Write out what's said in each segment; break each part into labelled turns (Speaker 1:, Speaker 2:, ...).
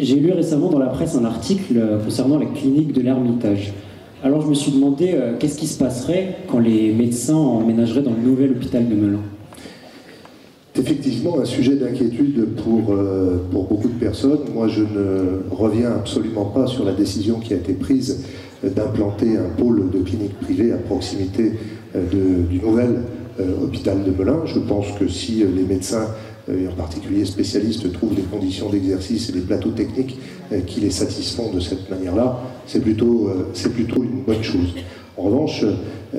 Speaker 1: J'ai lu récemment dans la presse un article concernant la clinique de l'Ermitage. Alors je me suis demandé qu'est-ce qui se passerait quand les médecins emménageraient dans le nouvel hôpital de Melun.
Speaker 2: C'est effectivement un sujet d'inquiétude pour beaucoup de personnes. Moi, je ne reviens absolument pas sur la décision qui a été prise d'implanter un pôle de clinique privée à proximité du nouvel hôpital de Melun. Je pense que si les médecins, et en particulier spécialistes, trouvent des conditions d'exercice et des plateaux techniques qui les satisfont de cette manière-là, c'est plutôt une bonne chose. En revanche,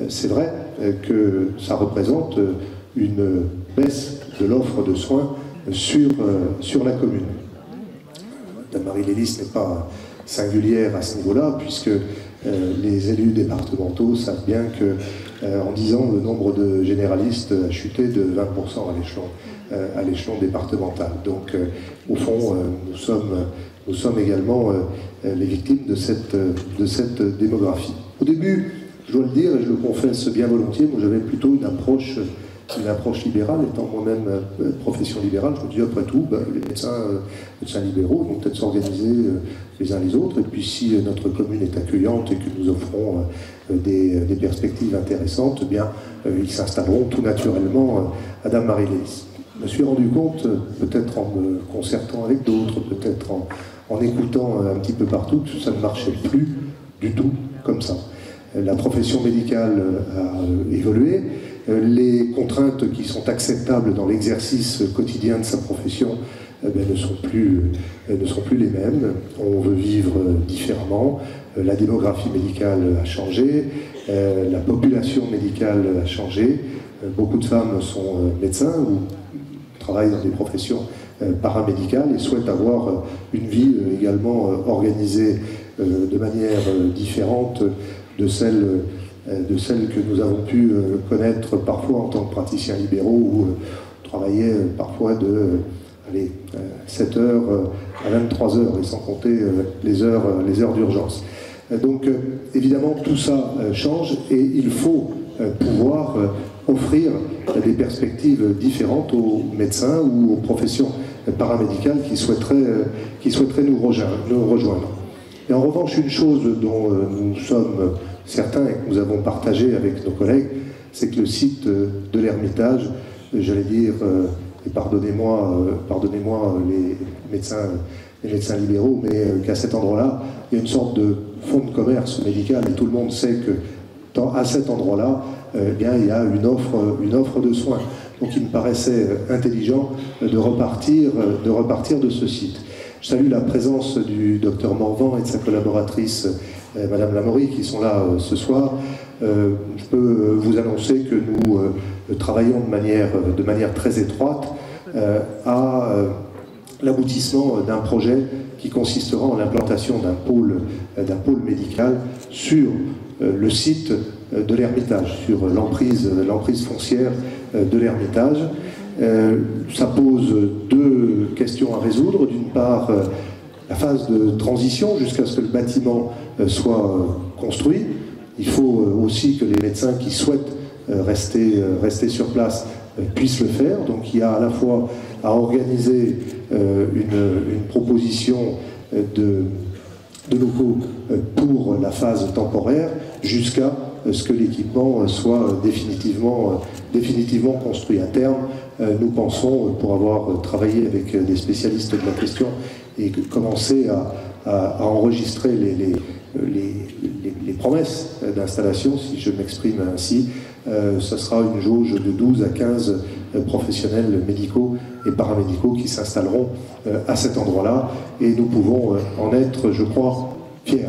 Speaker 2: c'est vrai que ça représente une baisse de l'offre de soins sur la commune. Madame Marie-Lélis n'est pas singulière à ce niveau-là, puisque les élus départementaux savent bien que en 10 ans, le nombre de généralistes a chuté de 20% à l'échelon départemental. Donc, au fond, nous sommes également les victimes de cette démographie. Au début, je dois le dire, et je le confesse bien volontiers, moi j'avais plutôt une approche libérale, étant moi-même profession libérale. Je me dis, après tout, les médecins libéraux vont peut-être s'organiser les uns les autres, et puis si notre commune est accueillante et que nous offrons des perspectives intéressantes, eh bien, ils s'installeront tout naturellement à Dame Marie-Lélis. Je me suis rendu compte, peut-être en me concertant avec d'autres, peut-être en écoutant un petit peu partout, que ça ne marchait plus du tout comme ça. La profession médicale a évolué. Les contraintes qui sont acceptables dans l'exercice quotidien de sa profession ne sont plus les mêmes. On veut vivre différemment. La démographie médicale a changé. La population médicale a changé. Beaucoup de femmes sont médecins ou travaillent dans des professions paramédicales et souhaitent avoir une vie également organisée de manière différente de celle que nous avons pu connaître parfois en tant que praticiens libéraux, où on travaillait parfois de 7 heures à 23 heures, et sans compter les heures d'urgence. Donc évidemment tout ça change, et il faut pouvoir offrir des perspectives différentes aux médecins ou aux professions paramédicales qui souhaiteraient nous rejoindre. Et en revanche, une chose dont nous sommes certains et que nous avons partagé avec nos collègues, c'est que le site de l'Ermitage, j'allais dire, et pardonnez-moi les médecins libéraux, mais qu'à cet endroit-là, il y a une sorte de fonds de commerce médical, et tout le monde sait que à cet endroit-là, bien, il y a une offre de soins. Donc il me paraissait intelligent de repartir de ce site. Je salue la présence du docteur Morvan et de sa collaboratrice Madame Lamoury, qui sont là ce soir. Je peux vous annoncer que nous travaillons de manière très étroite à l'aboutissement d'un projet qui consistera en l'implantation d'un pôle médical sur le site de l'Ermitage, sur l'emprise foncière de l'Ermitage. Ça pose deux questions à résoudre. D'une part, la phase de transition jusqu'à ce que le bâtiment soit construit. Il faut aussi que les médecins qui souhaitent rester sur place puissent le faire. Donc il y a à la fois à organiser une proposition de locaux pour la phase temporaire jusqu'à ce que l'équipement soit définitivement construit. À terme, nous pensons, pour avoir travaillé avec des spécialistes de la question et commencer à enregistrer les promesses d'installation, si je m'exprime ainsi, ce sera une jauge de 12 à 15 professionnels médicaux et paramédicaux qui s'installeront à cet endroit-là, et nous pouvons en être, je crois, fiers.